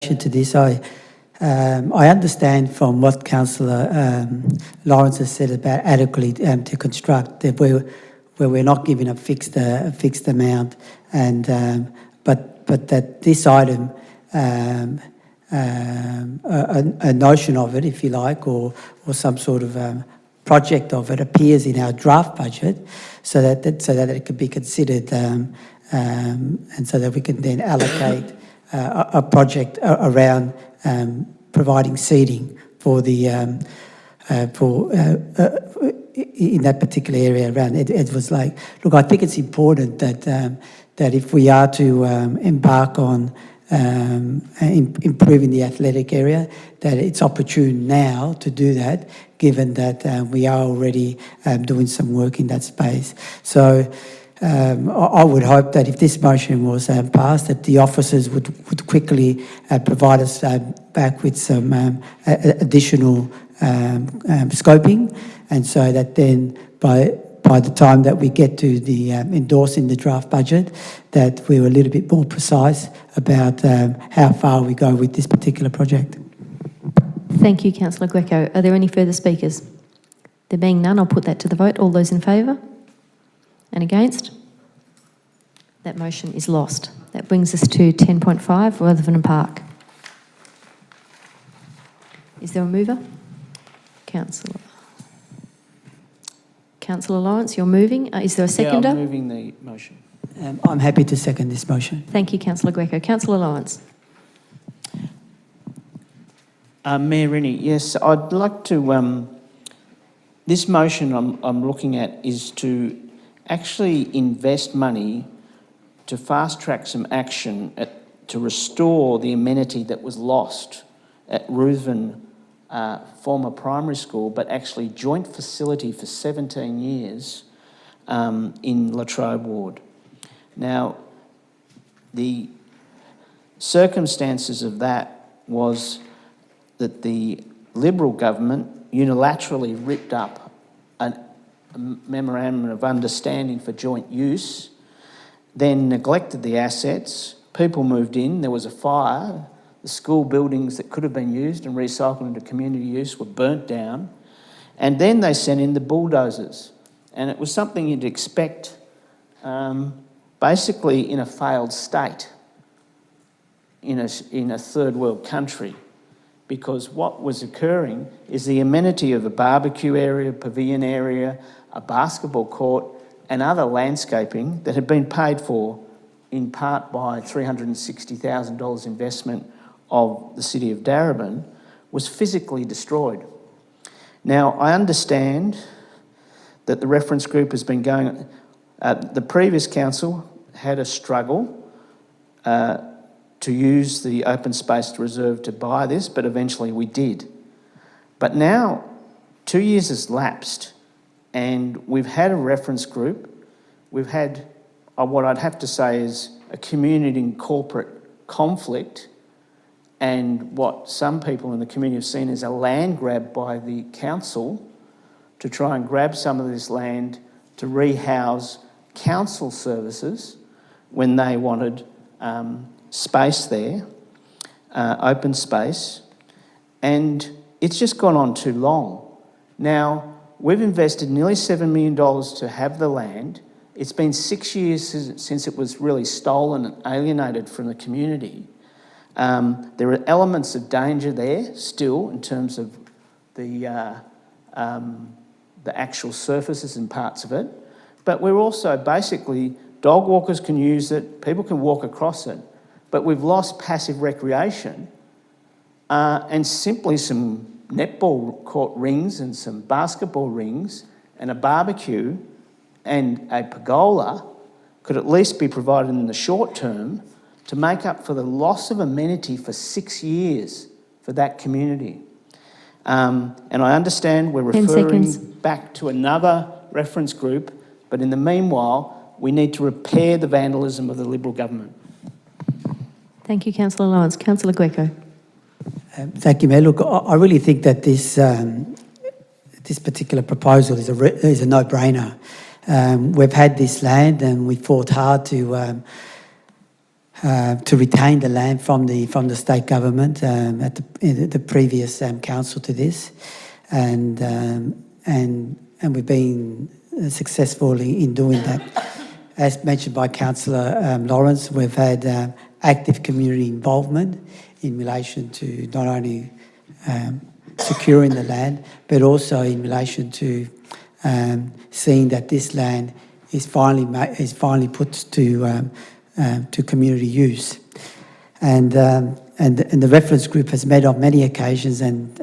to this, I understand from what Councillor Lawrence has said about adequately to construct that where we're not giving a fixed amount, and but that this item, a notion of it, if you like, or some sort of project of it appears in our draft budget, so that it could be considered, and so that we can then allocate a project around providing seating for the in that particular area around Edwards Lake. Look, I think it's important that that if we are to embark on improving the athletic area, that it's opportune now to do that, given that we are already doing some work in that space. So I would hope that if this motion was passed, that the officers would quickly provide us back with some additional scoping, and so that then by the time that we get to the endorsing the draft budget, that we're a little bit more precise about how far we go with this particular project. Thank you, Councillor Greco. Are there any further speakers? There being none, I'll put that to the vote. All those in favour? And against? That motion is lost. That brings us to 10.5, Rutherford Park. Is there a mover? Councillor Lawrence, you're moving. Is there a seconder? Yeah, I'm moving the motion. I'm happy to second this motion. Thank you, Councillor Greco. Councillor Lawrence. Mayor Rennie, yes, I'd like to... this motion I'm looking at is to actually invest money to fast-track some action to restore the amenity that was lost at Ruthven former primary school, but actually joint facility for 17 years in Latrobe Ward. Now, the circumstances of that was that the Liberal government unilaterally ripped up a memorandum of understanding for joint use, then neglected the assets, people moved in, there was a fire, the school buildings that could have been used and recycled into community use were burnt down, and then they sent in the bulldozers. And it was something you'd expect basically in a failed state, in a third world country, because what was occurring is the amenity of a barbecue area, pavilion area, a basketball court and other landscaping that had been paid for in part by $360,000 investment of the City of Darebin was physically destroyed. Now, I understand that the reference group has been going... the previous council had a struggle to use the open space reserve to buy this, but eventually we did. But now 2 years has lapsed and we've had a reference group, we've had what I'd have to say is a community and corporate conflict, and what some people in the community have seen as a land grab by the council to try and grab some of this land to rehouse council services when they wanted space there, open space, and it's just gone on too long. Now, we've invested nearly $7 million to have the land. It's been 6 years since it was really stolen and alienated from the community. There are elements of danger there still in terms of the actual surfaces and parts of it, but we're also basically, dog walkers can use it, people can walk across it, but we've lost passive recreation and simply some netball court rings and some basketball rings and a barbecue and a pergola could at least be provided in the short term to make up for the loss of amenity for 6 years for that community. And I understand we're referring back to another reference group, but in the meanwhile, we need to repair the vandalism of the Liberal government. Thank you, Councillor Lawrence. Councillor Greco. Thank you, Mayor. Look, I really think that this particular proposal is a no-brainer. We've had this land and we fought hard to to retain the land from the state government at the previous council to this, and we've been successful in doing that. As mentioned by Councillor Lawrence, we've had active community involvement in relation to not only securing the land, but also in relation to seeing that this land is finally put to community use, and the reference group has met on many occasions, and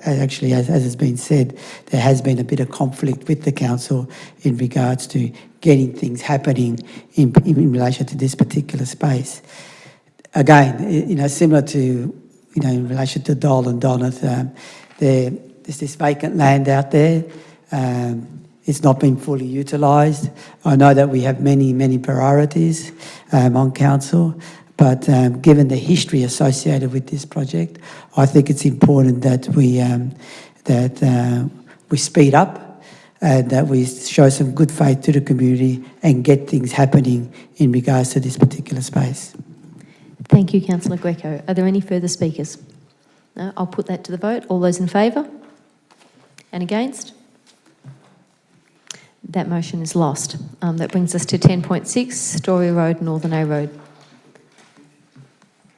actually, as has been said, there has been a bit of conflict with the council in regards to getting things happening in relation to this particular space. Again, similar to in relation to Dole and Donath, there's this vacant land out there. It's not been fully utilised. I know that we have many priorities on council, but given the history associated with this project, I think it's important that we speed up and that we show some good faith to the community and get things happening in regards to this particular space. Thank you, Councillor Greco. Are there any further speakers? No? I'll put that to the vote. All those in favour? And against? That motion is lost. That brings us to 10.6, Story Road, Northern A Road.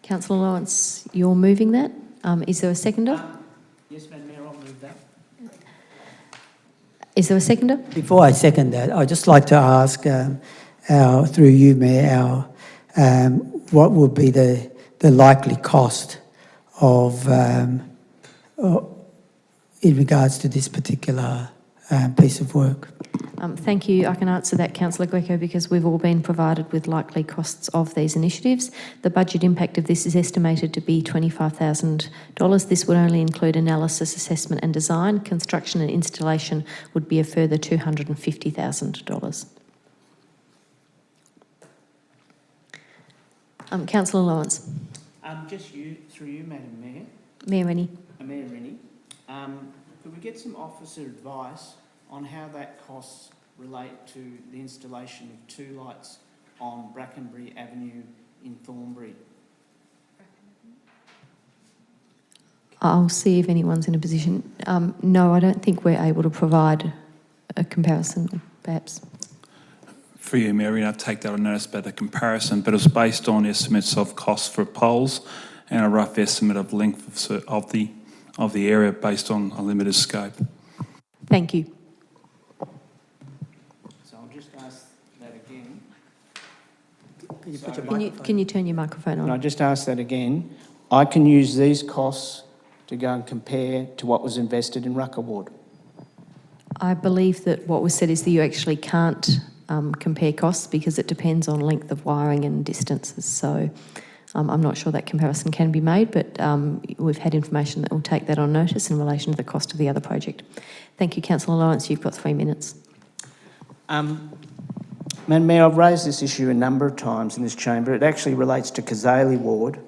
Councillor Lawrence, you're moving that. Is there a seconder? Yes, Madam Mayor, I'll move that. Is there a seconder? Before I second that, I'd just like to ask, through you, Mayor, what would be the likely cost of, in regards to this particular piece of work? Thank you. I can answer that, Councillor Greco, because we've all been provided with likely costs of these initiatives. The budget impact of this is estimated to be $25,000. This would only include analysis, assessment and design. Construction and installation would be a further $250,000. Councillor Lawrence. Just through you, Madam Mayor. Mayor Rennie. Mayor Rennie. Could we get some officer advice on how that costs relate to the installation of 2 lights on Brackenbury Avenue in Thornbury? I'll see if anyone's in a position. No, I don't think we're able to provide a comparison, perhaps. For you, Mary, I take that on notice about the comparison, but it was based on estimates of costs for poles and a rough estimate of length of the area based on a limited scope. Thank you. So I'll just ask that again. Can you put your microphone? Can you turn your microphone on? Can I just ask that again? I can use these costs to go and compare to what was invested in Rucker Ward. I believe that what was said is that you actually can't compare costs because it depends on length of wiring and distances. So I'm not sure that comparison can be made, but we've had information that will take that on notice in relation to the cost of the other project. Thank you, Councillor Lawrence. You've got 3 minutes. Madam Mayor, I've raised this issue a number of times in this chamber. It actually relates to Kazali Ward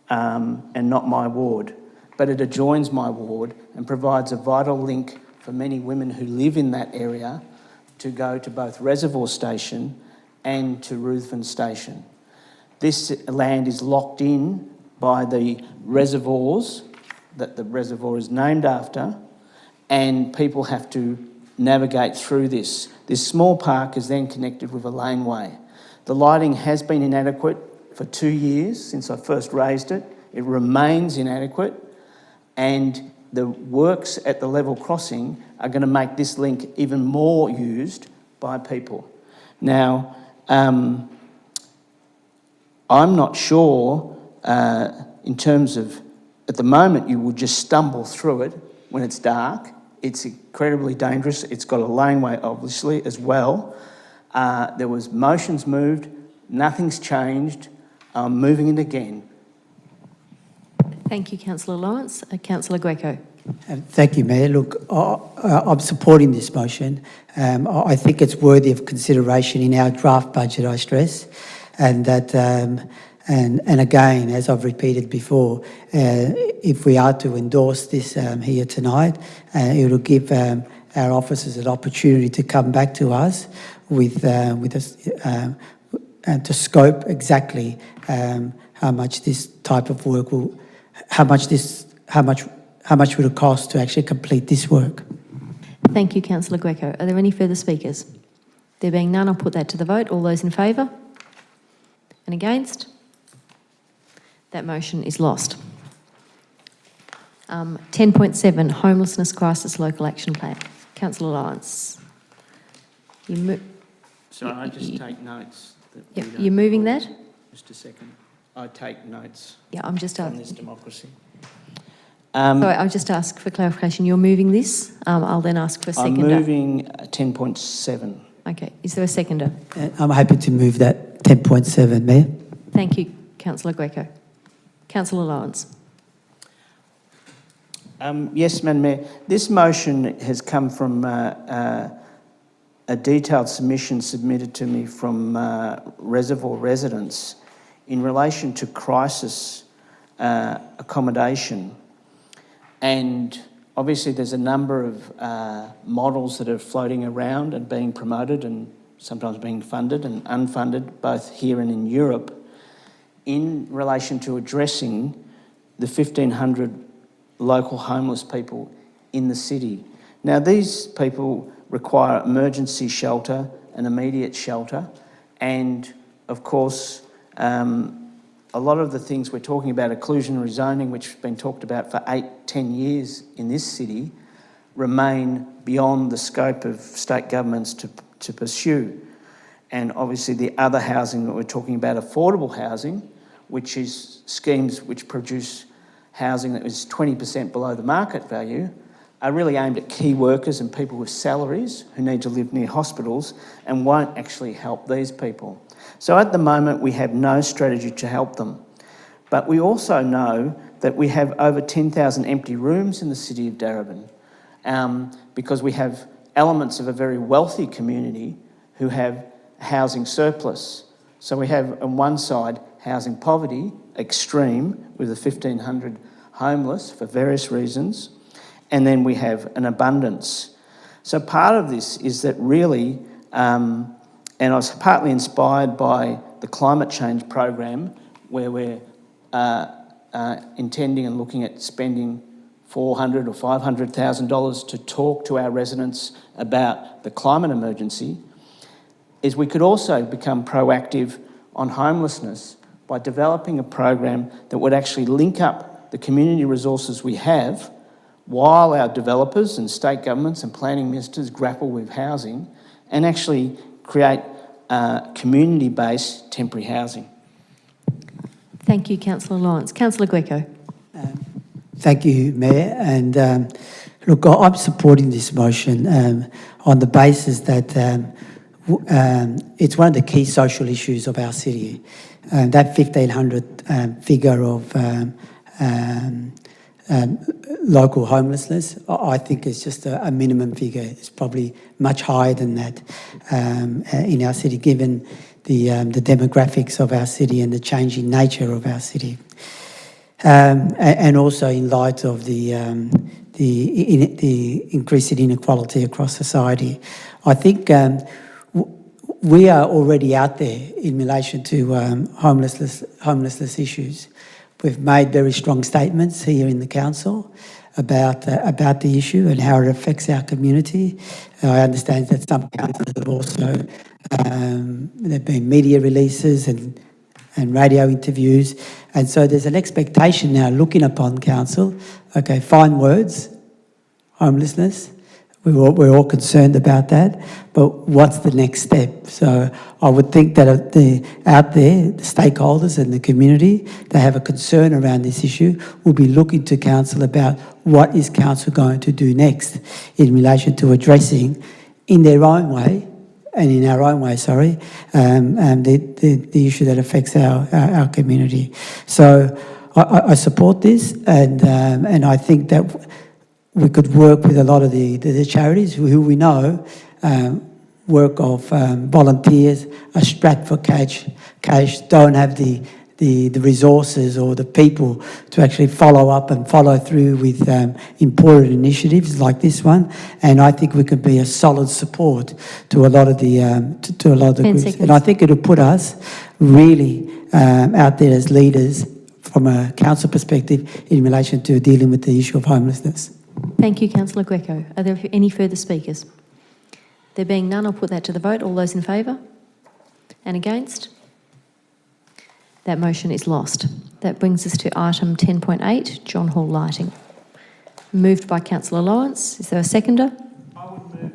and not my ward, but it adjoins my ward and provides a vital link for many women who live in that area to go to both Reservoir Station and to Ruthven Station. This land is locked in by the reservoirs that the reservoir is named after, and people have to navigate through this. This small park is then connected with a laneway. The lighting has been inadequate for 2 years since I first raised it. It remains inadequate, and the works at the level crossing are going to make this link even more used by people. Now, I'm not sure in terms of, at the moment you would just stumble through it when it's dark. It's incredibly dangerous. It's got a laneway obviously as well. There was motions moved, nothing's changed. I'm moving it again. Thank you, Councillor Lawrence. Councillor Greco. Thank you, Mayor. Look, I'm supporting this motion. I think it's worthy of consideration in our draft budget, I stress, and that, and again, as I've repeated before, if we are to endorse this here tonight, it will give our officers an opportunity to come back to us with to scope exactly how much this type of work will, how much will it cost to actually complete this work. Thank you, Councillor Greco. Are there any further speakers? There being none, I'll put that to the vote. All those in favour? And against? That motion is lost. 10.7, Homelessness Crisis Local Action Plan. Councillor Lyons. So I just take notes. Yep, you're moving that? Just a second. I take notes Yeah, I'm just on this democracy. sorry, I'll just ask for clarification. You're moving this? I'll then ask for a I'm seconder. moving 10.7. Okay, is there a seconder? I'm happy to move that 10.7, Mayor. Thank you, Councillor Greco. Councillor Lyons. Yes, Madam Mayor. This motion has come from a detailed submission submitted to me from Reservoir residents in relation to crisis accommodation. And obviously there's a number of models that are floating around and being promoted and sometimes being funded and unfunded, both here and in Europe, in relation to addressing the 1,500 local homeless people in the city. Now, these people require emergency shelter and immediate shelter, and of course, a lot of the things we're talking about, occlusionary zoning, which has been talked about for 8-10 years in this city, remain beyond the scope of state governments to pursue. And obviously the other housing that we're talking about, affordable housing, which is schemes which produce housing that is 20% below the market value, are really aimed at key workers and people with salaries who need to live near hospitals and won't actually help these people. So at the moment we have no strategy to help them. But we also know that we have over 10,000 empty rooms in the city of Darebin because we have elements of a very wealthy community who have housing surplus. So we have on one side housing poverty, extreme, with the 1,500 homeless for various reasons, and then we have an abundance. So part of this is that really, and I was partly inspired by the climate change program where we're intending and looking at spending $400,000 or $500,000 to talk to our residents about the climate emergency, is we could also become proactive on homelessness by developing a program that would actually link up the community resources we have while our developers and state governments and planning ministers grapple with housing and actually create community-based temporary housing. Thank you, Councillor Lyons. Councillor Greco. Thank you, Mayor. And look, I'm supporting this motion on the basis that it's one of the key social issues of our city. That 1,500 figure of local homelessness, I think is just a minimum figure. It's probably much higher than that in our city, given the demographics of our city and the changing nature of our city. And also in light of the increasing inequality across society. I think we are already out there in relation to homelessness issues. We've made very strong statements here in the council about the issue and how it affects our community. I understand that some councils have also, there have been media releases and radio interviews, and so there's an expectation now looking upon council, okay, fine words, homelessness, we're all concerned about that, but what's the next step? So I would think that out there, the stakeholders and the community, they have a concern around this issue, will be looking to council about what is council going to do next in relation to addressing in their own way, and in our own way, the issue that affects our community. So I support this, and I think that we could work with a lot of the charities who we know work of volunteers, are strapped for cash, don't have the the resources or the people to actually follow up and follow through with important initiatives like this one. And I think we could be a solid support to a lot of the to a lot of the 10 groups. seconds. And I think it'll put us really out there as leaders from a council perspective in relation to dealing with the issue of homelessness. Thank you, Councillor Greco. Are there any further speakers? There being none, I'll put that to the vote. All those in favour? And against? That motion is lost. That brings us to item 10.8, John Hall lighting. Moved by Councillor Lawrence. Is there a seconder? I would move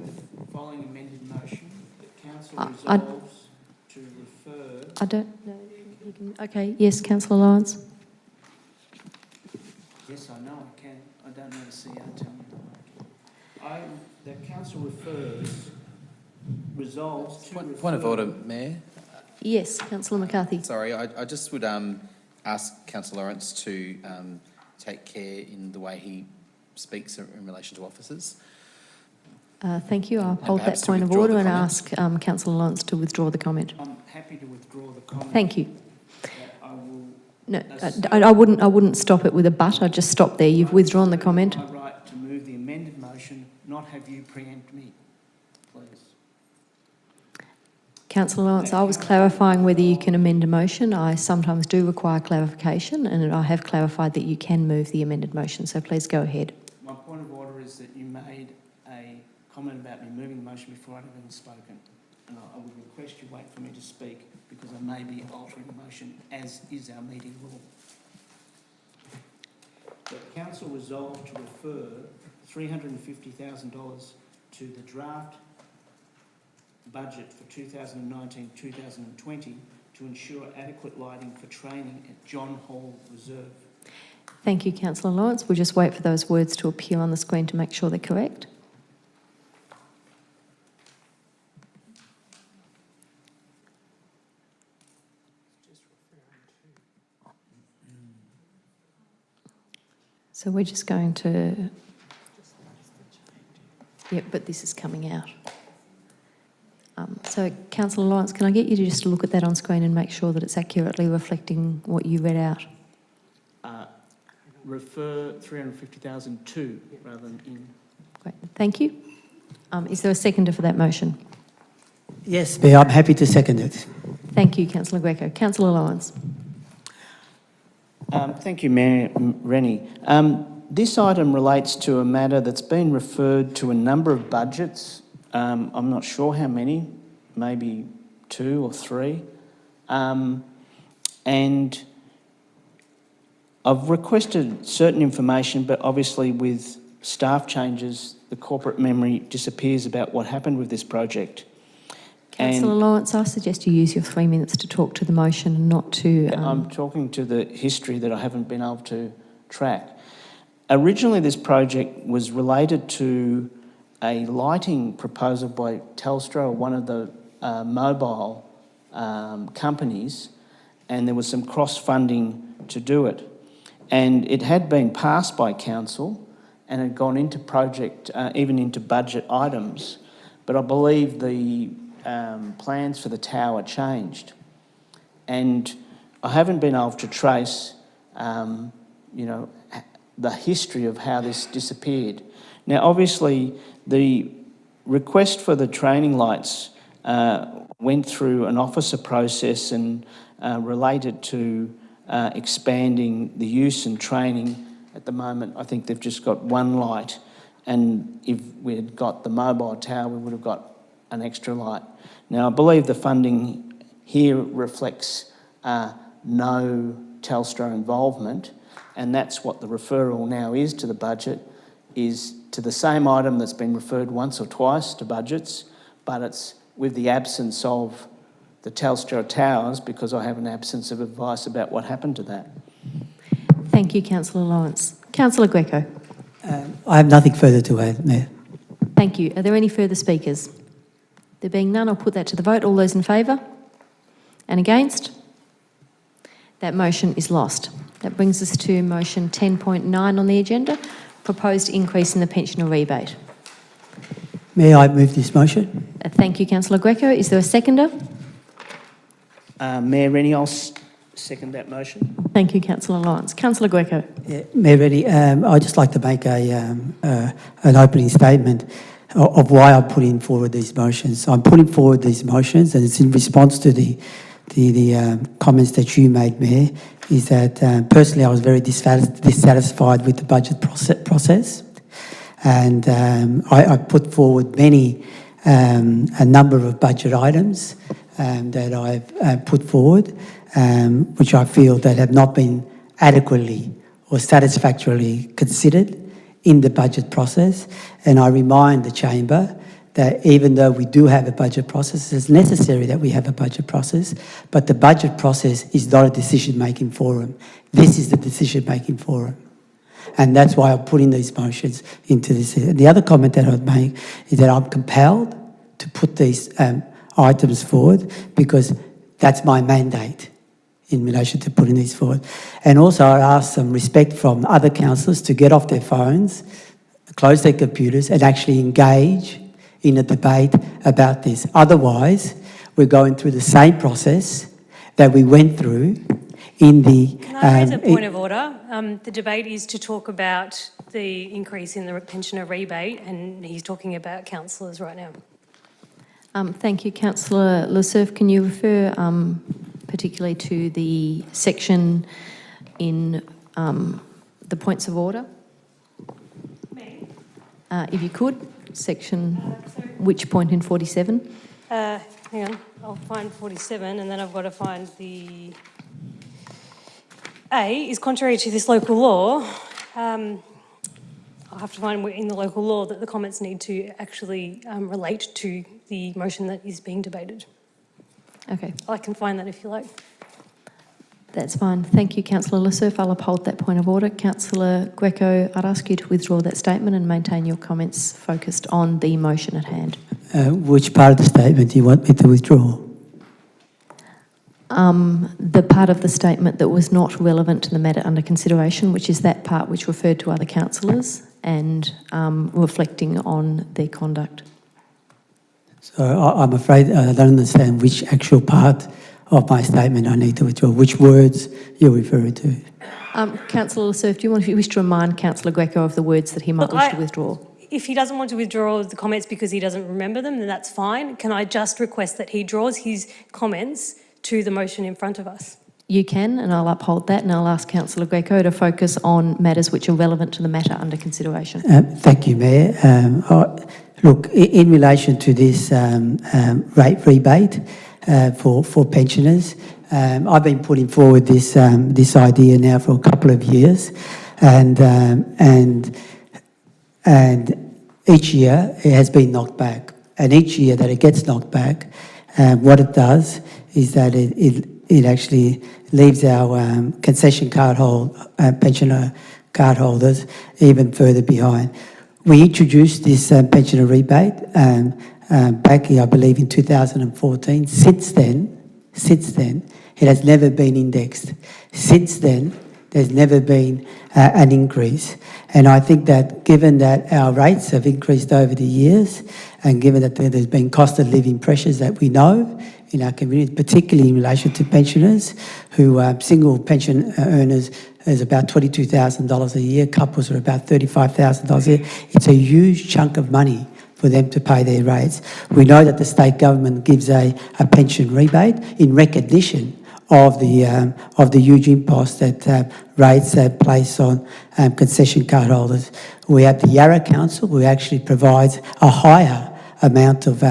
following amended motion that council I- resolves to refer. I don't know. Okay, yes, Councillor Lawrence. Yes, I know I can. I don't know the CR tell me. The council resolves to refer. Point of order, Mayor. Yes, Councillor McCarthy. Sorry, I just would ask Councillor Lawrence to take care in the way he speaks in relation to officers. Thank you. I'll And hold that perhaps to point of withdraw order the and comment. ask Councillor Lawrence to withdraw the comment. I'm happy to withdraw the comment. Thank you. I will. No, I wouldn't stop it with a but. I'd just stop there. You've withdrawn the comment. My right to move the amended motion, not have you preempt me, please. Councillor Lawrence, I was clarifying whether you can amend a motion. I sometimes do require clarification, and I have clarified that you can move the amended motion, so please go ahead. My point of order is that you made a comment about me moving the motion before I'd even spoken. And I would request you wait for me to speak because I may be altering the motion, as is our meeting rule. The council resolved to refer $350,000 to the draft budget for 2019-2020 to ensure adequate lighting for training at John Hall Reserve. Thank you, Councillor Lawrence. We'll just wait for those words to appear on the screen to make sure they're correct. So we're just going to... Yeah, but this is coming out. So, Councillor Lawrence, can I get you to just look at that on screen and make sure that it's accurately reflecting what you read out? Refer 350,000 to rather than in. Great, thank you. Is there a seconder for that motion? Yes, Mayor, I'm happy to second it. Thank you, Councillor Greco. Councillor Lawrence. Thank you, Mayor Rennie. This item relates to a matter that's been referred to a number of budgets. I'm not sure how many, maybe 2 or 3. And I've requested certain information, but obviously with staff changes, the corporate memory disappears about what happened with this project. Councillor Lawrence, I suggest you use your 3 minutes to talk to the motion and not to... I'm talking to the history that I haven't been able to track. Originally, this project was related to a lighting proposal by Telstra, one of the mobile companies, and there was some cross-funding to do it. And it had been passed by council and had gone into project, even into budget items, but I believe the plans for the tower changed. And I haven't been able to trace, the history of how this disappeared. Now, obviously, the request for the training lights went through an officer process and related to expanding the use and training. At the moment, I think they've just got one light, and if we had got the mobile tower, we would have got an extra light. Now, I believe the funding here reflects no Telstra involvement, and that's what the referral now is to the budget, is to the same item that's been referred once or twice to budgets, but it's with the absence of the Telstra towers, because I have an absence of advice about what happened to that. Thank you, Councillor Lawrence. Councillor Greco. I have nothing further to add, Mayor. Thank you. Are there any further speakers? There being none, I'll put that to the vote. All those in favour? And against? That motion is lost. That brings us to motion 10.9 on the agenda, proposed increase in the pensioner rebate. May I move this motion? Thank you, Councillor Greco. Is there a seconder? Mayor Rennie, I'll second that motion. Thank you, Councillor Lawrence. Councillor Greco. Yeah, Mayor Reddy, I'd just like to make an opening statement of why I'm putting forward these motions. I'm putting forward these motions, and it's in response to the comments that you made, Mayor, is that personally I was very dissatisfied with the budget process, and I put forward a number of budget items that I've put forward, which I feel that have not been adequately or satisfactorily considered in the budget process. And I remind the chamber that even though we do have a budget process, it's necessary that we have a budget process, but the budget process is not a decision-making forum. This is the decision-making forum. And that's why I'm putting these motions into this. The other comment that I'd make is that I'm compelled to put these items forward because that's my mandate in relation to putting these forward. And also I ask some respect from other councillors to get off their phones, close their computers and actually engage in a debate about this. Otherwise, we're going through the same process that we went through in the... Can I raise a point of order? The debate is to talk about the increase in the pensioner rebate, and he's talking about councillors right now. Thank you, Councillor Lesurf. Can you refer particularly to the section in the points of order? Me? If you could, section, which point in 47? Hang on, I'll find 47 and then I've got to find the... A is contrary to this local law. I'll have to find in the local law that the comments need to actually relate to the motion that is being debated. Okay, I can find that if you like. that's fine. Thank you, Councillor Lesurf. I'll uphold that point of order. Councillor Greco, I'd ask you to withdraw that statement and maintain your comments focused on the motion at hand. which part of the statement do you want me to withdraw? The part of the statement that was not relevant to the matter under consideration, which is that part which referred to other councillors and reflecting on their conduct. So I'm afraid I don't understand which actual part of my statement I need to withdraw, which words you're referring to. Councillor Lesurf, do you wish to remind Councillor Greco of the words that he might wish to withdraw? If he doesn't want to withdraw the comments because he doesn't remember them, then that's fine. Can I just request that he draws his comments to the motion in front of us? You can, and I'll uphold that, and I'll ask Councillor Greco to focus on matters which are relevant to the matter under consideration. Thank you, Mayor. Look, in relation to this rate rebate for pensioners, I've been putting forward this idea now for a couple of years, and each year it has been knocked back. And each year that it gets knocked back, what it does is that it actually leaves our concession pensioner card holders even further behind. We introduced this pensioner rebate back, I believe, in 2014. Since then, it has never been indexed. Since then, there's never been an increase. And I think that given that our rates have increased over the years, and given that there's been cost of living pressures that we know in our community, particularly in relation to pensioners, who single pension earners is about $22,000 a year, couples are about $35,000 a year. It's a huge chunk of money for them to pay their rates. We know that the state government gives a pension rebate in recognition of the huge impost that rates place on concession card holders. We have the Yarra Council, who actually provides a higher amount of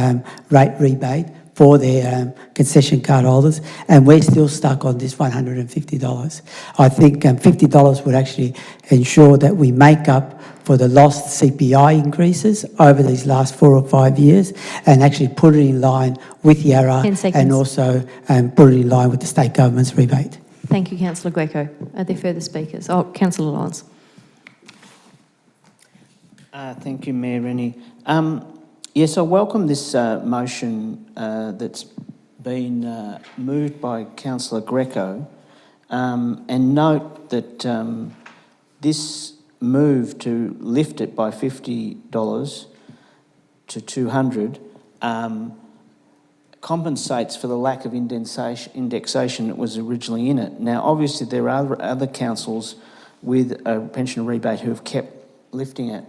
rate rebate for their concession card holders, and we're still stuck on this $150. I think $50 would actually ensure that we make up for the lost CPI increases over these last 4 or 5 years, and actually put it in line with Yarra, 10 seconds. and also put it in line with the state government's rebate. Thank you, Councillor Greco. Are there further speakers? Oh, Councillor Lawrence. Thank you, Mayor Rennie. Yes, I welcome this motion that's been moved by Councillor Greco, and note that this move to lift it by $50 to $200 compensates for the lack of indexation that was originally in it. Now, obviously, there are other councils with a pension rebate who have kept lifting it.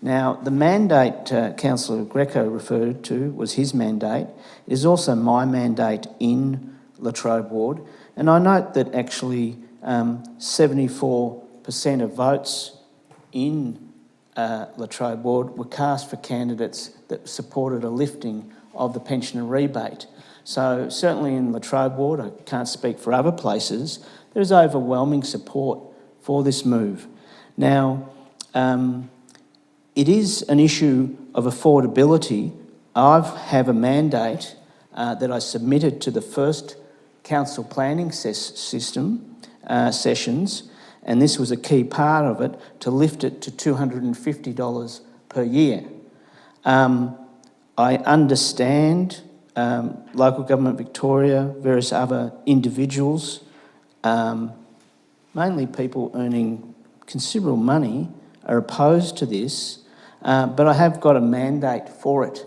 Now, the mandate Councillor Greco referred to was his mandate. It is also my mandate in Latrobe Ward. And I note that actually 74% of votes in Latrobe Ward were cast for candidates that supported a lifting of the pensioner rebate. So certainly in Latrobe Ward, I can't speak for other places, there is overwhelming support for this move. Now, it is an issue of affordability. I have a mandate that I submitted to the first council planning sessions, and this was a key part of it, to lift it to $250 per year. I understand Local Government Victoria, various other individuals, mainly people earning considerable money, are opposed to this, but I have got a mandate for it.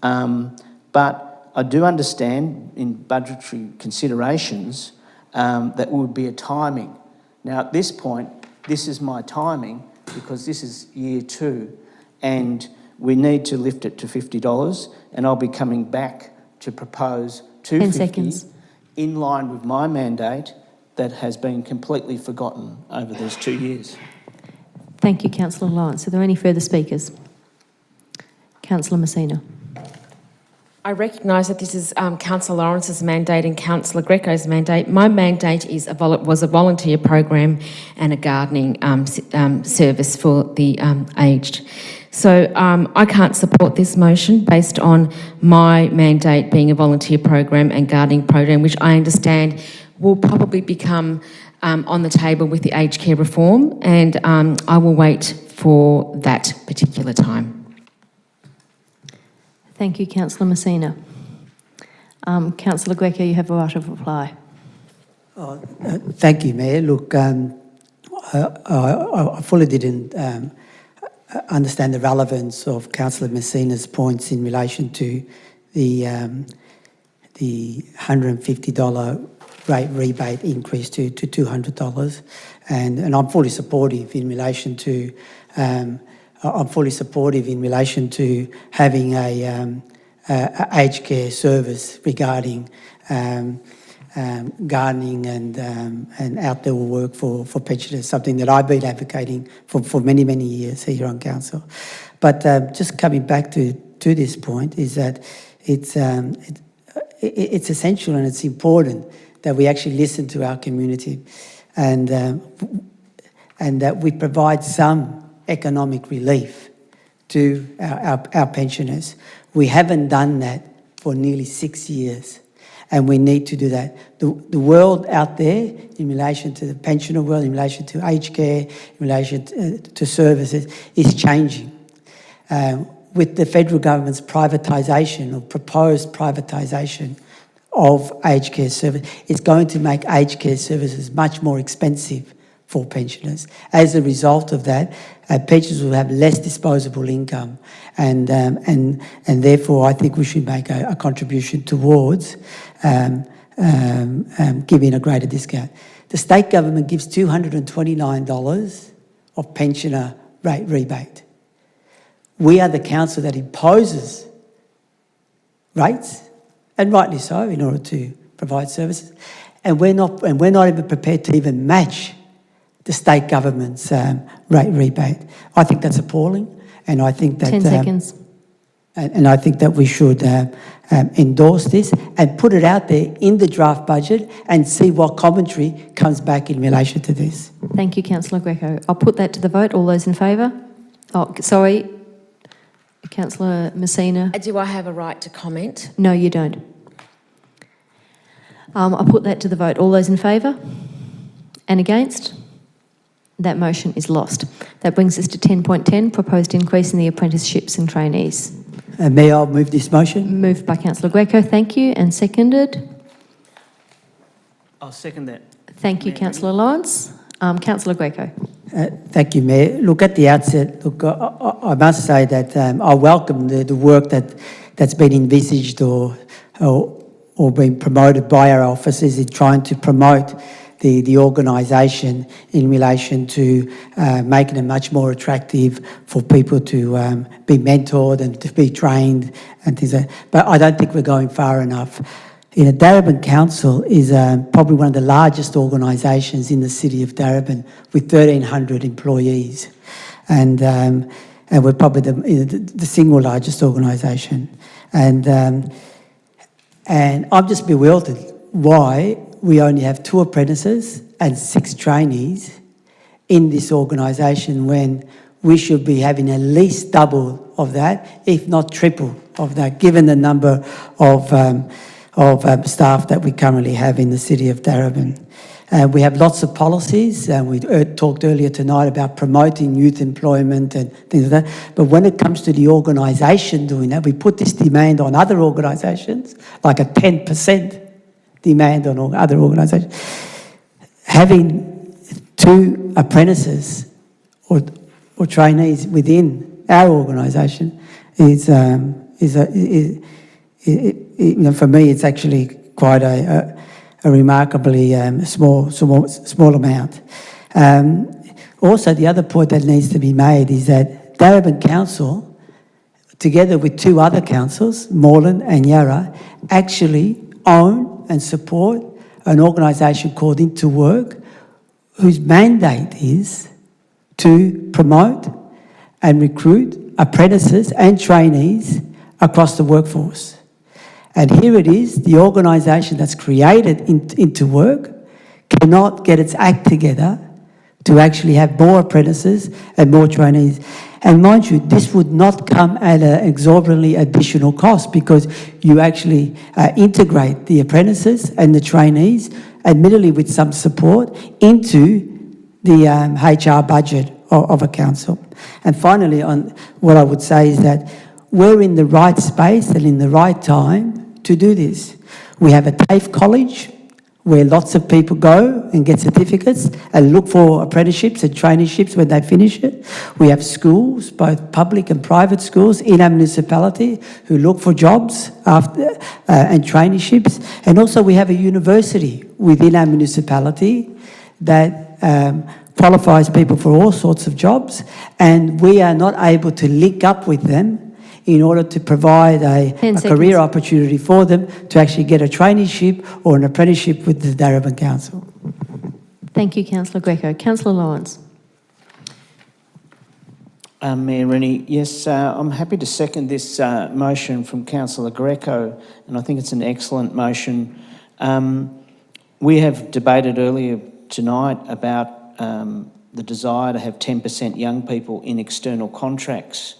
But I do understand in budgetary considerations that would be a timing. Now at this point, this is my timing because this is year 2 and we need to lift it to $50 and I'll be coming back to propose 10 $250 seconds. in line with my mandate that has been completely forgotten over these 2 years. Thank you, Councillor Lawrence. Are there any further speakers? Councillor Messina. I recognise that this is Councillor Lawrence's mandate and Councillor Greco's mandate. My mandate was a volunteer program and a gardening service for the aged. So I can't support this motion based on my mandate being a volunteer program and gardening program, which I understand will probably become on the table with the aged care reform, and I will wait for that particular time. Thank you, Councillor Messina. Councillor Greco, you have a right of reply. Thank you, Mayor. Look, I fully didn't understand the relevance of Councillor Messina's points in relation to the $150 rate rebate increase to $200, and I'm fully supportive in relation to having a aged care service regarding gardening and outdoor work for pensioners, something that I've been advocating for many, many years here on council. But just coming back to this point is that it's essential and it's important that we actually listen to our community and that we provide some economic relief to our pensioners. We haven't done that for nearly 6 years, and we need to do that. The world out there, in relation to the pensioner world, in relation to aged care, in relation to services, is changing. With the federal government's privatisation or proposed privatisation of aged care service, it's going to make aged care services much more expensive for pensioners. As a result of that, pensioners will have less disposable income, and therefore I think we should make a contribution towards giving a greater discount. The state government gives $229 of pensioner rate rebate. We are the council that imposes rates, and rightly so, in order to provide services, and we're not even prepared to even match the state government's rate rebate. I think that's appalling, and I think that 10 seconds. And I think that we should endorse this and put it out there in the draft budget and see what commentary comes back in relation to this. Thank you, Councillor Greco. I'll put that to the vote. All those in favour? Oh, sorry, Councillor Messina. Do I have a right to comment? No, you don't. I'll put that to the vote. All those in favour? And against? That motion is lost. That brings us to 10.10, proposed increase in the apprenticeships and trainees. May I move this motion? Moved by Councillor Greco, thank you, and seconded. I'll second that. Thank you, Councillor Lawrence. Councillor Greco. Thank you, Mayor. Look, at the outset, I must say that I welcome the work that's been envisaged or or been promoted by our officers in trying to promote the organisation in relation to making it much more attractive for people to be mentored and to be trained and things like that. But I don't think we're going far enough. Darebin Council is probably one of the largest organisations in the city of Darebin with 1,300 employees. And we're probably the single largest organisation. And I'm just bewildered why we only have 2 apprentices and 6 trainees in this organisation when we should be having at least double of that, if not triple of that, given the number of staff that we currently have in the city of Darebin. We have lots of policies, and we talked earlier tonight about promoting youth employment and things like that. But when it comes to the organisation doing that, we put this demand on other organisations, like a 10% demand on other organisations. Having 2 apprentices or trainees within our organisation is for me, it's actually quite a remarkably small amount. Also, the other point that needs to be made is that Darebin Council, together with 2 other councils, Moreland and Yarra, actually own and support an organisation called Interwork, whose mandate is to promote and recruit apprentices and trainees across the workforce. And here it is, the organisation that's created Interwork cannot get its act together to actually have more apprentices and more trainees. And mind you, this would not come at an exorbitantly additional cost because you actually integrate the apprentices and the trainees, admittedly with some support, into the HR budget of a council. And finally, on what I would say is that we're in the right space and in the right time to do this. We have a TAFE college where lots of people go and get certificates and look for apprenticeships and traineeships when they finish it. We have schools, both public and private schools in our municipality who look for jobs after and traineeships. And also we have a university within our municipality that qualifies people for all sorts of jobs, and we are not able to link up with them in order to provide a career opportunity for them to actually get a traineeship or an apprenticeship with the Darebin Council. Thank you, Councillor Greco. Councillor Lawrence. Mayor Rennie, yes, I'm happy to second this motion from Councillor Greco, and I think it's an excellent motion. We have debated earlier tonight about the desire to have 10% young people in external contracts.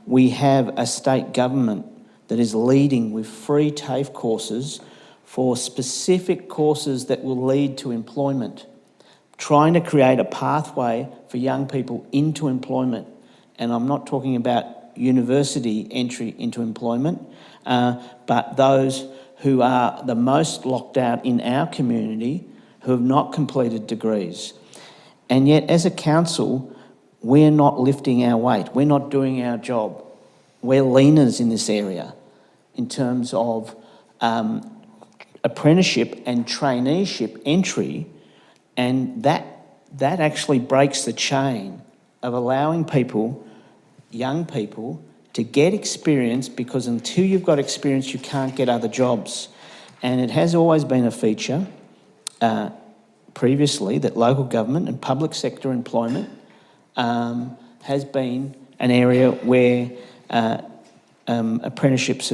We have a state government that is leading with free TAFE courses for specific courses that will lead to employment, trying to create a pathway for young people into employment. And I'm not talking about university entry into employment, but those who are the most locked out in our community who have not completed degrees. And yet, as a council, we're not lifting our weight. We're not doing our job. We're leaners in this area in terms of apprenticeship and traineeship entry, and that actually breaks the chain of allowing people, young people, to get experience, because until you've got experience, you can't get other jobs. And it has always been a feature previously that local government and public sector employment has been an area where apprenticeships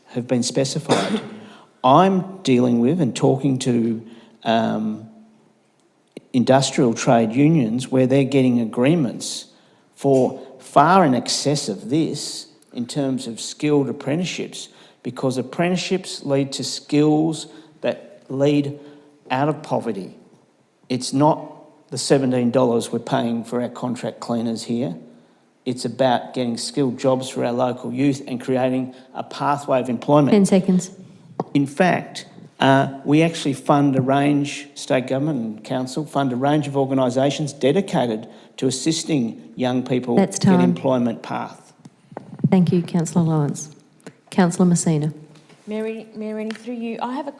have been specified. I'm dealing with and talking to industrial trade unions where they're getting agreements for far in excess of this in terms of skilled apprenticeships, because apprenticeships lead to skills that lead out of poverty. It's not the $17 we're paying for our contract cleaners here. It's about getting skilled jobs for our local youth and creating a pathway of employment. 10 seconds. In fact, we actually fund a range, state government and council fund a range of organisations dedicated to assisting young people That's get time. employment path. Thank you, Councillor Lawrence. Councillor Messina. Mary, through you, I have a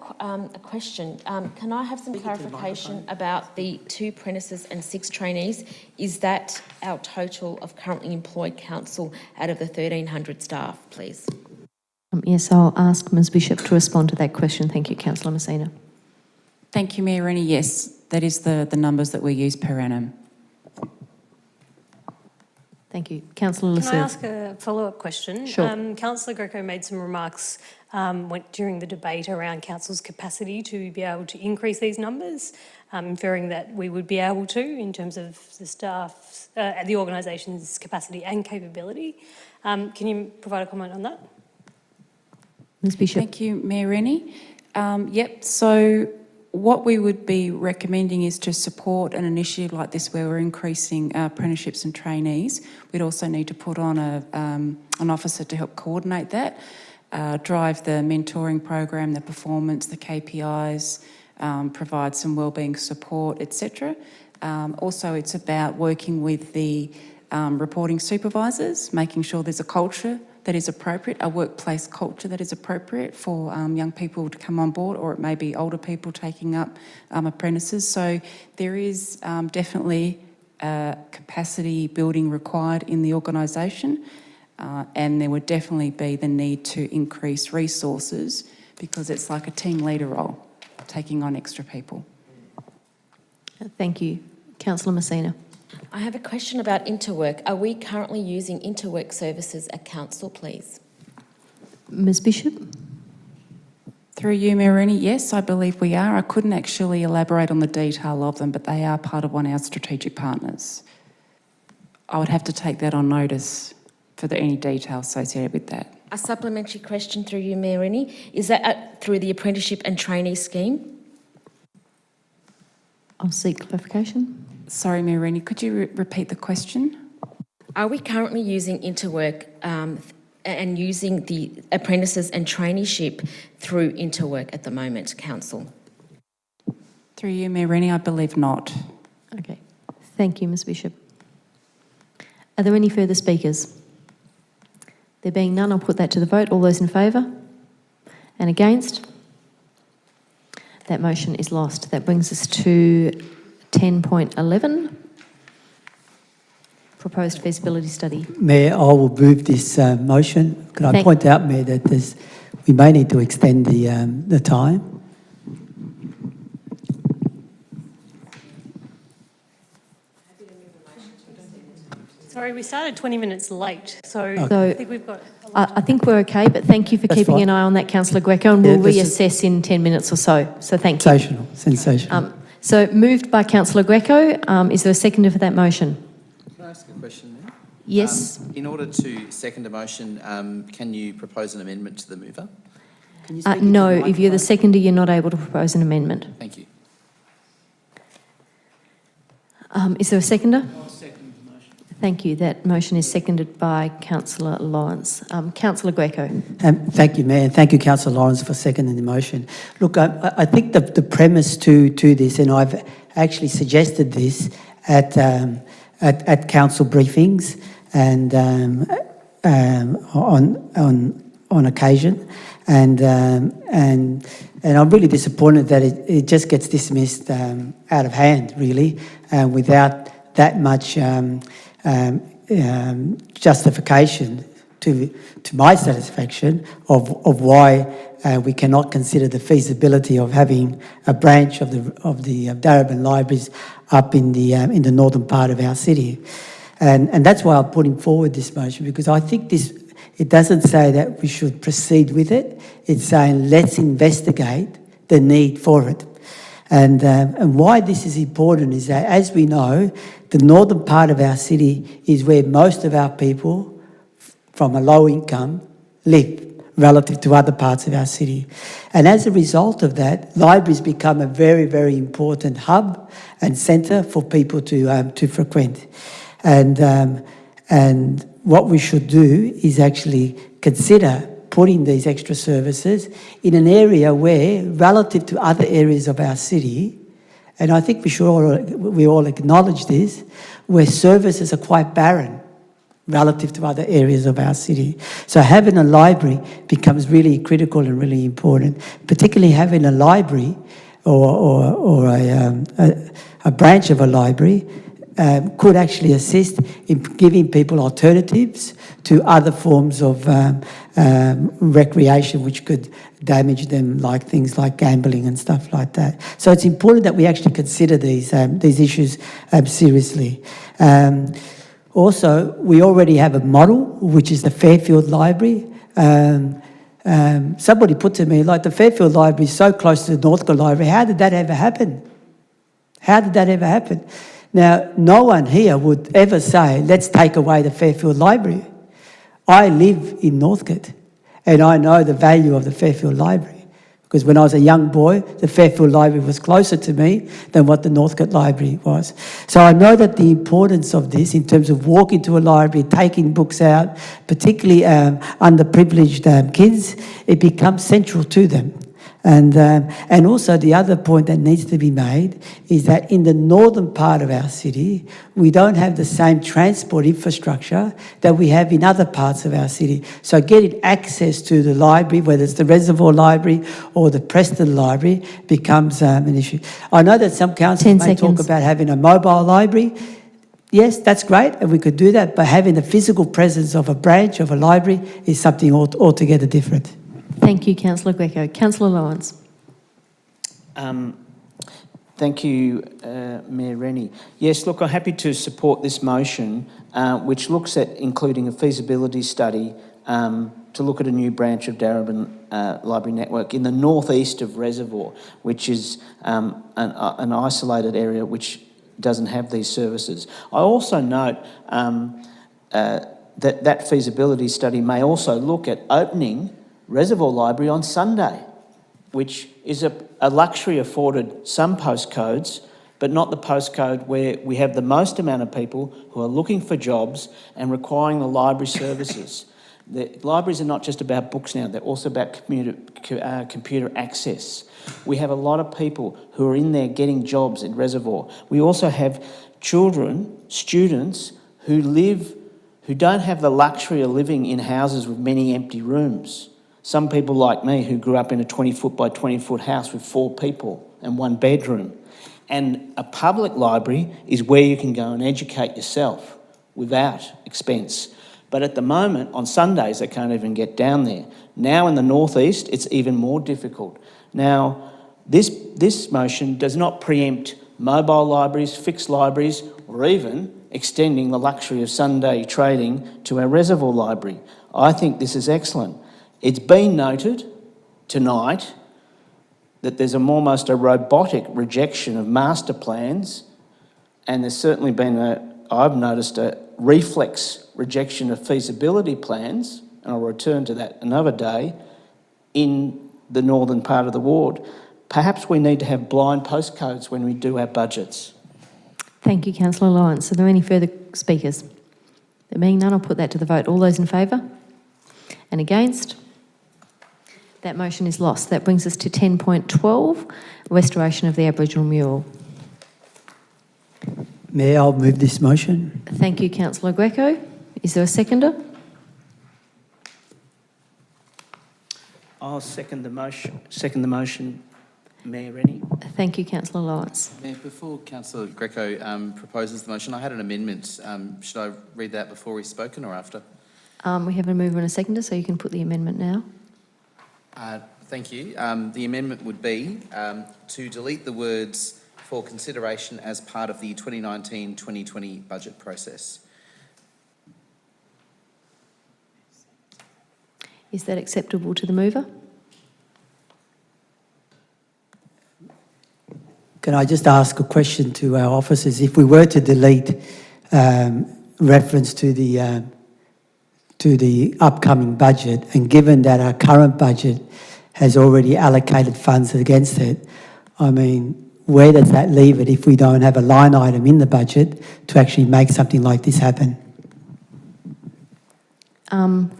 question. Can I have some clarification about the 2 apprentices and 6 trainees? Is that our total of currently employed council out of the 1,300 staff, please? Yes, I'll ask Ms Bishop to respond to that question. Thank you, Councillor Messina. Thank you, Mayor Rennie. Yes, that is the numbers that we use per annum. Thank you. Councillor Can I Lasserre. ask a follow-up question? Sure. Councillor Greco made some remarks during the debate around council's capacity to be able to increase these numbers, inferring that we would be able to in terms of the staff, the organisation's capacity and capability. Can you provide a comment on that? Ms Bishop. Thank you, Mayor Rennie. Yep, so what we would be recommending is to support an initiative like this where we're increasing apprenticeships and trainees. We'd also need to put on an officer to help coordinate that, drive the mentoring program, the performance, the KPIs, provide some wellbeing support, etc. Also, it's about working with the reporting supervisors, making sure there's a culture that is appropriate, a workplace culture that is appropriate for young people to come on board, or it may be older people taking up apprentices. So there is definitely capacity building required in the organisation, and there would definitely be the need to increase resources because it's like a team leader role, taking on extra people. Thank you. Councillor Messina. I have a question about Interwork. Are we currently using Interwork services at council, please? Ms Bishop. Through you, Mayor Rennie, yes, I believe we are. I couldn't actually elaborate on the detail of them, but they are part of one of our strategic partners. I would have to take that on notice for any detail associated with that. A supplementary question through you, Mayor Rennie. Is that through the apprenticeship and trainee scheme? I'll seek clarification. Sorry, Mayor Rennie, could you repeat the question? Are we currently using Interwork and using the apprentices and traineeship through Interwork at the moment, council? Through you, Mayor Rennie, I believe not. Okay. Thank you, Ms Bishop. Are there any further speakers? There being none, I'll put that to the vote. All those in favour? And against? That motion is lost. That brings us to 10.11, proposed feasibility study. Mayor, I will move this motion. Can I point out, Mayor, that we may need to extend the time? Sorry, we started 20 minutes late, so So I think we've got... I think we're okay, but thank you for That's keeping fine. an eye on that, Councillor Greco, and Yeah, we'll this is- reassess in 10 minutes or so. So thank you. Sensational, sensational. So moved by Councillor Greco. Is there a seconder for that motion? Can I ask a question there? Yes. In order to second a motion, can you propose an amendment to the mover? No, if you're the seconder, you're not able to propose an amendment. Thank you. Is there a seconder? Thank you. That motion is seconded by Councillor Lawrence. Councillor Greco. Thank you, Mayor, and thank you, Councillor Lawrence, for seconding the motion. Look, I think the premise to this, and I've actually suggested this at council briefings and on occasion, and I'm really disappointed that it just gets dismissed out of hand, really, without that much justification to my satisfaction of why we cannot consider the feasibility of having a branch of the Darebin Libraries up in the northern part of our city, and that's why I'm putting forward this motion, because I think it doesn't say that we should proceed with it. It's saying let's investigate the need for it. And why this is important is that, as we know, the northern part of our city is where most of our people from a low income live relative to other parts of our city. And as a result of that, libraries become a very, very important hub and centre for people to frequent. And what we should do is actually consider putting these extra services in an area where, relative to other areas of our city, and I think we all acknowledge this, where services are quite barren relative to other areas of our city. So having a library becomes really critical and really important, particularly having a library or a branch of a library could actually assist in giving people alternatives to other forms of recreation which could damage them, like things like gambling and stuff like that. So it's important that we actually consider these issues seriously. Also, we already have a model, which is the Fairfield Library. Somebody put to me, like, the Fairfield Library is so close to the Northcote Library, how did that ever happen? How did that ever happen? Now, no one here would ever say, let's take away the Fairfield Library. I live in Northcote, and I know the value of the Fairfield Library, because when I was a young boy, the Fairfield Library was closer to me than what the Northcote Library was. So I know that the importance of this in terms of walking to a library, taking books out, particularly underprivileged kids, it becomes central to them. And also the other point that needs to be made is that in the northern part of our city, we don't have the same transport infrastructure that we have in other parts of our city. So getting access to the library, whether it's the Reservoir Library or the Preston Library, becomes an issue. I know that some councils may talk about having a mobile library. Yes, that's great, and we could do that, but having the physical presence of a branch of a library is something altogether different. Thank you, Councillor Greco. Councillor Lawrence. Thank you, Mayor Rennie. Yes, look, I'm happy to support this motion, which looks at including a feasibility study to look at a new branch of Darebin Library Network in the northeast of Reservoir, which is an isolated area which doesn't have these services. I also note that feasibility study may also look at opening Reservoir Library on Sunday, which is a luxury afforded some postcodes, but not the postcode where we have the most amount of people who are looking for jobs and requiring the library services. The libraries are not just about books now, they're also about computer access. We have a lot of people who are in there getting jobs in Reservoir. We also have students who don't have the luxury of living in houses with many empty rooms. Some people like me who grew up in a 20-foot by 20-foot house with 4 people and 1 bedroom. And a public library is where you can go and educate yourself without expense. But at the moment, on Sundays, they can't even get down there. Now in the northeast, it's even more difficult. Now, this motion does not preempt mobile libraries, fixed libraries, or even extending the luxury of Sunday trading to our Reservoir Library. I think this is excellent. It's been noted tonight that there's almost a robotic rejection of master plans, and there's certainly been I've noticed a reflex rejection of feasibility plans, and I'll return to that another day, in the northern part of the ward. Perhaps we need to have blind postcodes when we do our budgets. Thank you, Councillor Lawrence. Are there any further speakers? There being none, I'll put that to the vote. All those in favour? And against? That motion is lost. That brings us to 10.12, restoration of the Aboriginal mural. Mayor, I'll move this motion. Thank you, Councillor Greco. Is there a seconder? I'll second the motion, Mayor Rennie. Thank you, Councillor Lawrence. Mayor, before Councillor Greco proposes the motion, I had an amendment. Should I read that before he's spoken or after? We have a mover and a seconder, so you can put the amendment now. Thank you. The amendment would be to delete the words "for consideration as part of the 2019-2020 budget process." Is that acceptable to the mover? Can I just ask a question to our officers? If we were to delete reference to the upcoming budget, and given that our current budget has already allocated funds against it, I mean, where does that leave it if we don't have a line item in the budget to actually make something like this happen?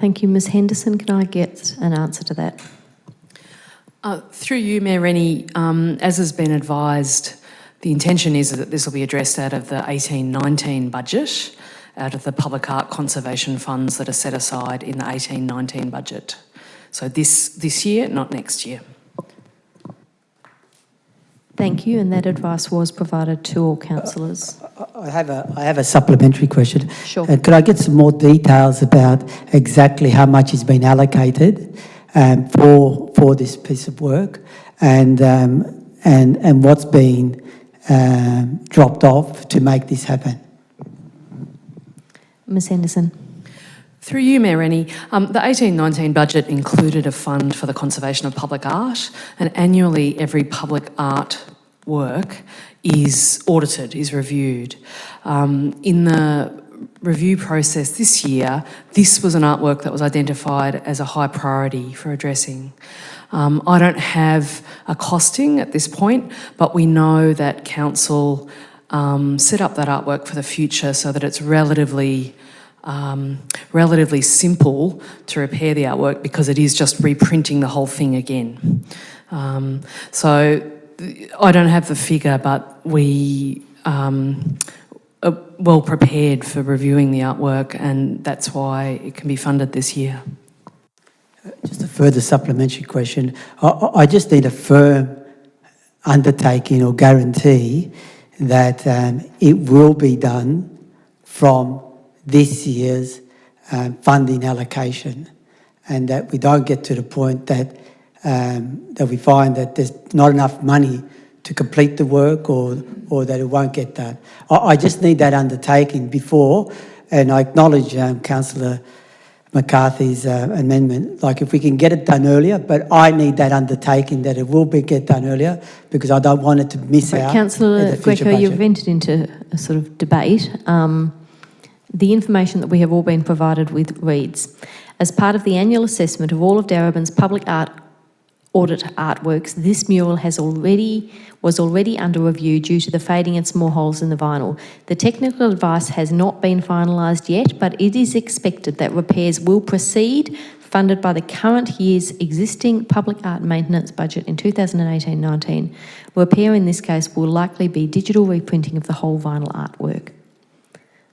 Thank you, Ms Henderson. Can I get an answer to that? Through you, Mayor Rennie, as has been advised, the intention is that this will be addressed out of the 18-19 budget, out of the public art conservation funds that are set aside in the 18-19 budget. So this year, not next year. Thank you, and that advice was provided to all councillors. I have a supplementary question. Sure. Could I get some more details about exactly how much has been allocated for this piece of work, and what's been dropped off to make this happen? Ms Henderson. Through you, Mayor Rennie, the 18-19 budget included a fund for the conservation of public art, and annually every public art work is audited, is reviewed. In the review process this year, this was an artwork that was identified as a high priority for addressing. I don't have a costing at this point, but we know that council set up that artwork for the future so that it's relatively simple to repair the artwork, because it is just reprinting the whole thing again. So I don't have the figure, but we are well prepared for reviewing the artwork, and that's why it can be funded this year. Just a further supplementary question. I just need a firm undertaking or guarantee that it will be done from this year's funding allocation, and that we don't get to the point that we find that there's not enough money to complete the work, or that it won't get done. I just need that undertaking before, and I acknowledge Councillor McCarthy's amendment. Like, if we can get it done earlier, but I need that undertaking that it will get done earlier, because I don't want it to miss out. Councillor the future Greco, you've budget. entered into a sort of debate. The information that we have all been provided with reads, as part of the annual assessment of all of Darebin's public art audit artworks, this mural was already under review due to the fading and small holes in the vinyl. The technical advice has not been finalised yet, but it is expected that repairs will proceed, funded by the current year's existing public art maintenance budget in 2018-19. Repair in this case will likely be digital reprinting of the whole vinyl artwork.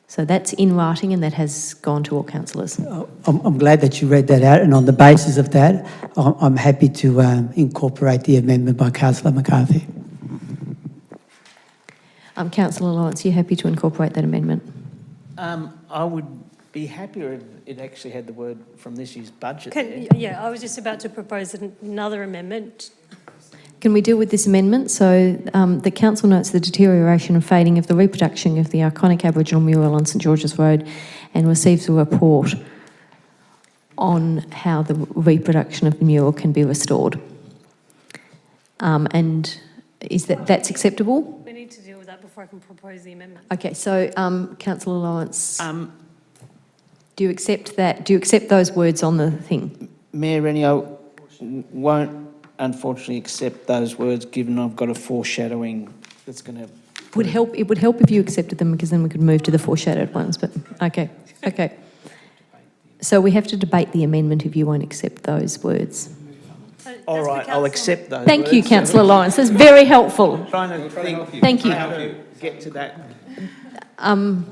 So that's in writing, and that has gone to all councillors. I'm glad that you read that out, and on the basis of that, I'm happy to incorporate the amendment by Councillor McCarthy. Councillor Lawrence, are you happy to incorporate that amendment? I would be happier if it actually had the word from this year's budget there. Yeah, I was just about to propose another amendment. Can we deal with this amendment? So the council notes the deterioration and fading of the reproduction of the iconic Aboriginal mural on St George's Road, and receives a report on how the reproduction of the mural can be restored. And is that's acceptable? We need to deal with that before I can propose the amendment. Okay, so Councillor Lawrence, do you accept that? Do you accept those words on the thing? Mayor Rennie, I won't unfortunately accept those words, given I've got a foreshadowing that's going to... It would help if you accepted them, because then we could move to the foreshadowed ones, but okay. So we have to debate the amendment if you won't accept those words. All right, I'll accept those Thank words. you, Councillor Lawrence. That's very helpful. Trying to think Thank you. how to get to that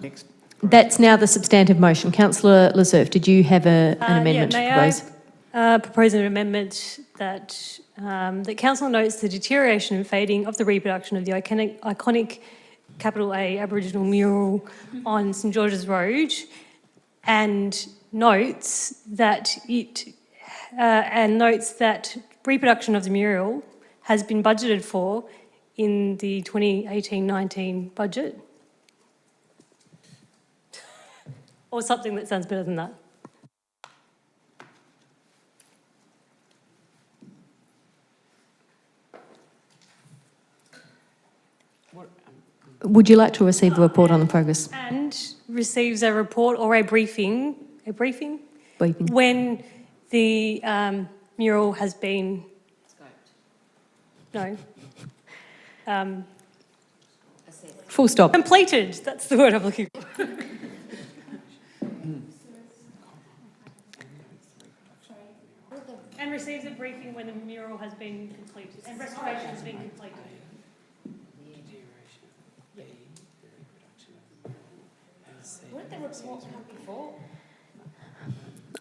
next. That's now the substantive motion. Councillor Laserf, did you have an amendment to propose? I propose an amendment that that council notes the deterioration and fading of the reproduction of the iconic capital A Aboriginal mural on St George's Road, and notes that reproduction of the mural has been budgeted for in the 2018-19 budget, or something that sounds better than that. Would you like to receive a report on the progress? And receives a report or a briefing Briefing. when the mural has been... No. Full stop. Completed, that's the word I'm looking for. And receives a briefing when the mural has been completed and restoration has been completed.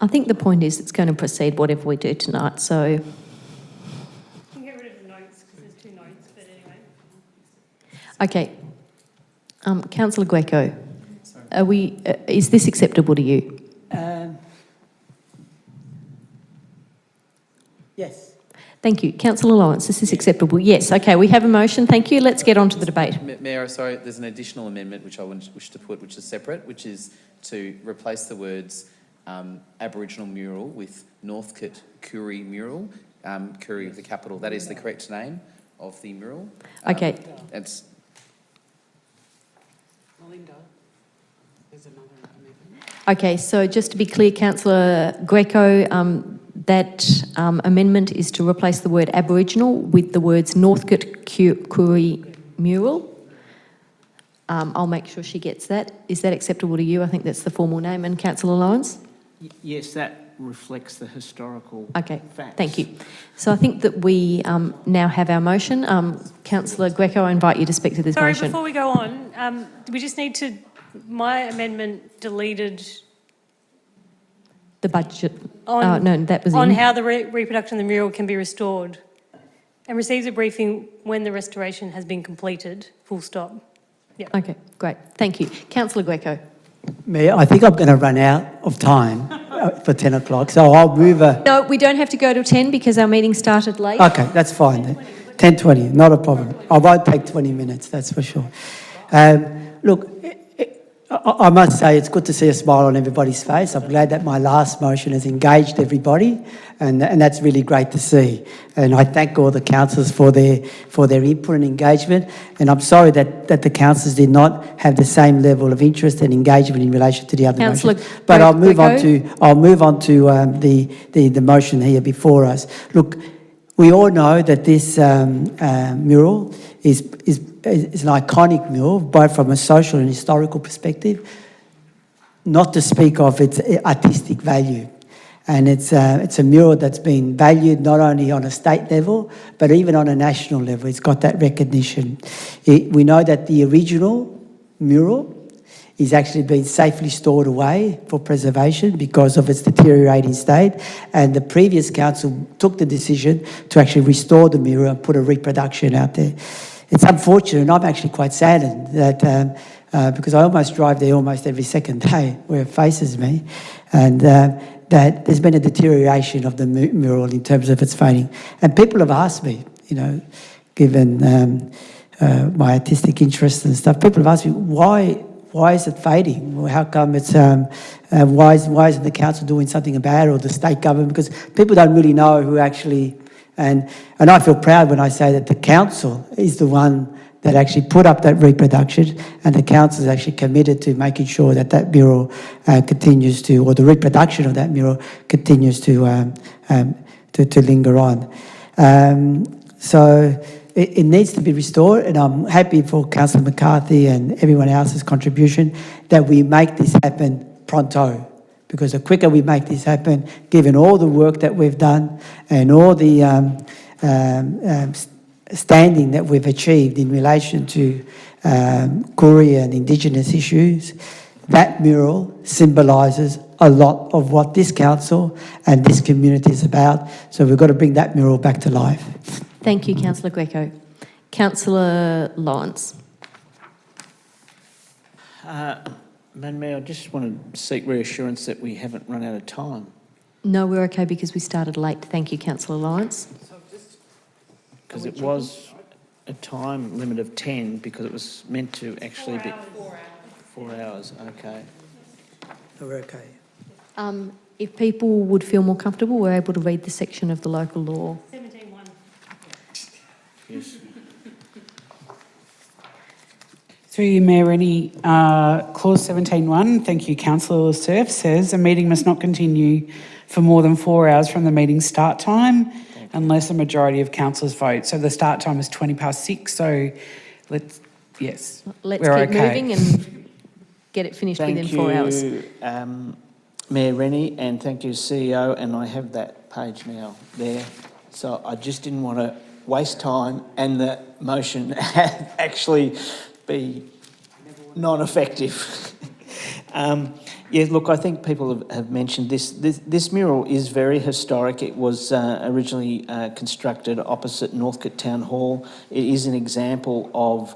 I think the point is it's going to proceed whatever we do tonight, so... You can get rid of the notes because there's 2 notes, but anyway. Okay. Councillor Greco, is this acceptable to you? Yes. Thank you. Councillor Lawrence, this is acceptable? Yes. Okay, we have a motion. Thank you. Let's get on to the debate. Mayor, sorry, there's an additional amendment which I wish to put, which is separate, which is to replace the words Aboriginal mural with Northcote Koori mural, Koori with the capital. That is the correct name of the mural. Okay. It's Melinda, there's another amendment. Okay, so just to be clear, Councillor Greco, that amendment is to replace the word Aboriginal with the words Northcote Koori mural. I'll make sure she gets that. Is that acceptable to you? I think that's the formal name. And Councillor Lawrence? Yes, that reflects the historical Okay, facts. thank you. So I think that we now have our motion. Councillor Greco, I invite you to speak to this Sorry, motion. before we go on, we just need to, my amendment deleted The budget. on, no, that was on in. how the reproduction of the mural can be restored and receives a briefing when the restoration has been completed, full stop. Yeah. Okay, great. Thank you. Councillor Greco. Mayor, I think I'm going to run out of time for 10 o'clock, so I'll move a... No, we don't have to go to 10 because our meeting started late. Okay, that's fine then. 10:20, not a problem. I won't take 20 minutes, that's for sure. Look, I must say it's good to see a smile on everybody's face. I'm glad that my last motion has engaged everybody, and that's really great to see. And I thank all the councillors for their input and engagement. And I'm sorry that the councillors did not have the same level of interest and engagement in relation to the other Councillor motions. But I'll move on Greco. to the motion here before us. Look, we all know that this mural is an iconic mural, both from a social and historical perspective, not to speak of its artistic value. And it's a mural that's been valued not only on a state level, but even on a national level. It's got that recognition. We know that the original mural is actually been safely stored away for preservation because of its deteriorating state, and the previous council took the decision to actually restore the mural and put a reproduction out there. It's unfortunate, and I'm actually quite saddened that because I almost drive there almost every second day where it faces me, and that there's been a deterioration of the mural in terms of its fading. And people have asked me, you know, given my artistic interests and stuff, people have asked me, why is it fading? Well, how come it's, why isn't the council doing something about it, or the state government? Because people don't really know who actually, and I feel proud when I say that the council is the one that actually put up that reproduction, and the council is actually committed to making sure that that mural continues to, or the reproduction of that mural continues to linger on. So it needs to be restored, and I'm happy for Councillor McCarthy and everyone else's contribution that we make this happen pronto, because the quicker we make this happen, given all the work that we've done and all the standing that we've achieved in relation to Koori and Indigenous issues, that mural symbolises a lot of what this council and this community is about. So we've got to bring that mural back to life. Thank you, Councillor Greco. Councillor Lawrence. Madam Mayor, I just want to seek reassurance that we haven't run out of time. No, we're okay because we started late. Thank you, Councillor Lawrence. Because it was a time limit of 10, because it was meant to actually be 4 hours. Okay. We're okay. If people would feel more comfortable, we're able to read the section of the local law. 17.1. Yes. Through you, Mayor Rennie, clause 17.1, thank you, Councillor Surf, says a meeting must not continue for more than 4 hours from the meeting's start time unless a majority of councillors vote. So the start time is 6:20, so let's keep moving and get it finished within 4 hours. Thank you, Mayor Rennie, and thank you, CEO, and I have that page now there. So I just didn't want to waste time and the motion actually be non-effective. Yeah, look, I think people have mentioned this. This mural is very historic. It was originally constructed opposite Northcote Town Hall. It is an example of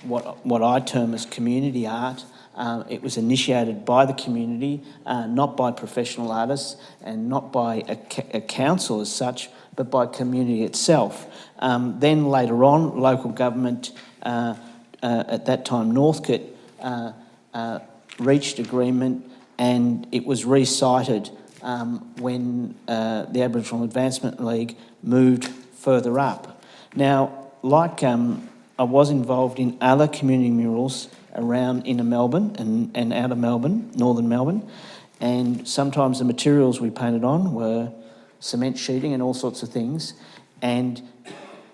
what I term as community art. It was initiated by the community, not by professional artists and not by a council as such, but by community itself. Then later on, local government, at that time Northcote, reached agreement and it was recited when the Aboriginal Advancement League moved further up. Now, like I was involved in other community murals around inner Melbourne and outer Melbourne, northern Melbourne, and sometimes the materials we painted on were cement sheeting and all sorts of things, and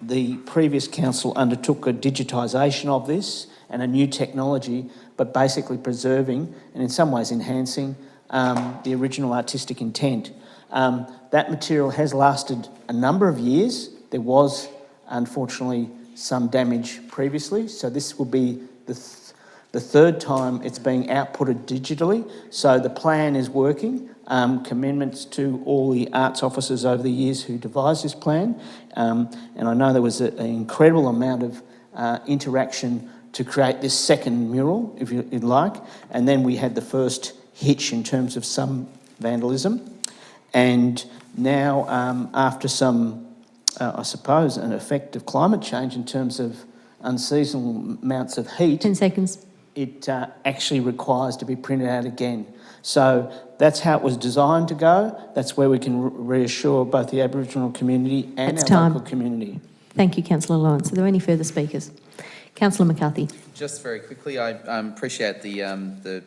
the previous council undertook a digitisation of this and a new technology, but basically preserving and in some ways enhancing the original artistic intent. That material has lasted a number of years. There was, unfortunately, some damage previously, so this will be the third time it's being outputted digitally. So the plan is working. Commendments to all the arts officers over the years who devised this plan. And I know there was an incredible amount of interaction to create this second mural, if you'd like. And then we had the first hitch in terms of some vandalism. And now, after some, I suppose, an effect of climate change in terms of unseasonal amounts of heat, 10 seconds. it actually requires to be printed out again. So that's how it was designed to go. That's where we can reassure both the Aboriginal community and That's our time. local community. Thank you, Councillor Lawrence. Are there any further speakers? Councillor McCarthy. Just very quickly, I appreciate the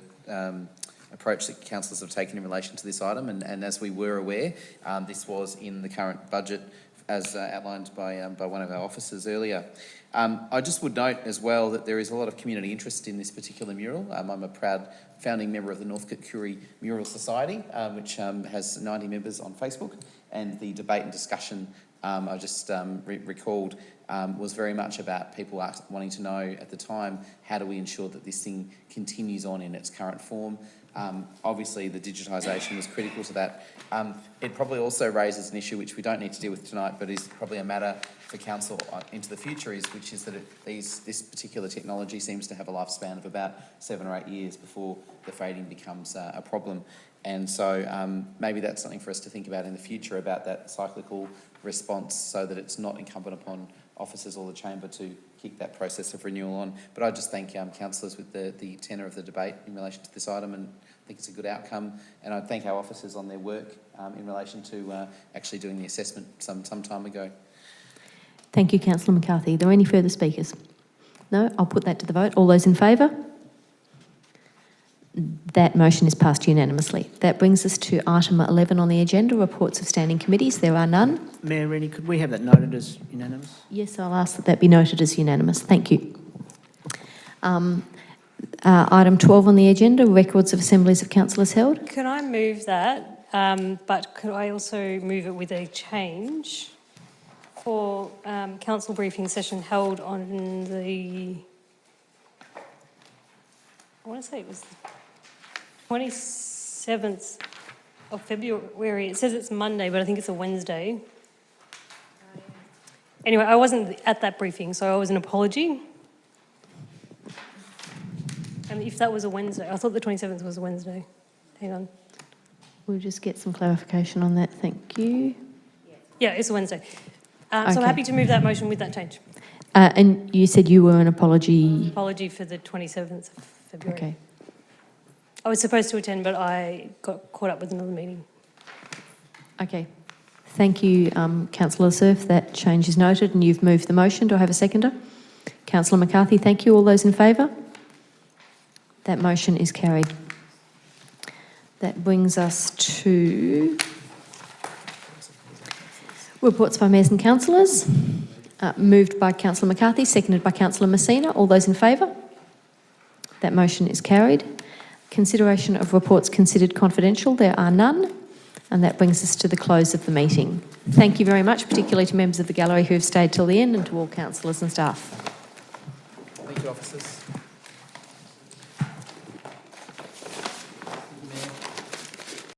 approach that councillors have taken in relation to this item, and as we were aware, this was in the current budget as outlined by one of our officers earlier. I just would note as well that there is a lot of community interest in this particular mural. I'm a proud founding member of the Northcote Curie Mural Society, which has 90 members on Facebook, and the debate and discussion I just recalled was very much about people wanting to know at the time, how do we ensure that this thing continues on in its current form? Obviously, the digitisation was critical to that. It probably also raises an issue which we don't need to deal with tonight, but is probably a matter for council into the future, which is that this particular technology seems to have a lifespan of about 7 or 8 years before the fading becomes a problem. And so maybe that's something for us to think about in the future, about that cyclical response, so that it's not incumbent upon officers or the chamber to kick that process of renewal on. But I just thank councillors with the tenor of the debate in relation to this item, and I think it's a good outcome. And I thank our officers on their work in relation to actually doing the assessment some time ago. Thank you, Councillor McCarthy. Are there any further speakers? No? I'll put that to the vote. All those in favour? That motion is passed unanimously. That brings us to item 11 on the agenda, reports of standing committees. There are none. Mayor Rennie, could we have that noted as unanimous? Yes, I'll ask that be noted as unanimous. Thank you. Item 12 on the agenda, records of assemblies of councillors held. Can I move that? But could I also move it with a change for council briefing session held on the, I want to say it was the 27th of February. It says it's Monday, but I think it's a Wednesday. Anyway, I wasn't at that briefing, so I was an apology. And if that was a Wednesday, I thought the 27th was a Wednesday. Hang on. We'll just get some clarification on that. Thank you. Yeah, it's a Wednesday. So I'm happy to move that motion with that change. And you said you were an apology. Apology for the 27th of February. Okay. I was supposed to attend, but I got caught up with another meeting. Okay. Thank you, Councillor Surf. That change is noted and you've moved the motion. Do I have a seconder? Councillor McCarthy, thank you. All those in favour? That motion is carried. That brings us to reports by mayors and councillors. Moved by Councillor McCarthy, seconded by Councillor Messina. All those in favour? That motion is carried. Consideration of reports considered confidential. There are none. And that brings us to the close of the meeting. Thank you very much, particularly to members of the gallery who have stayed till the end, and to all councillors and staff. Thank you, officers.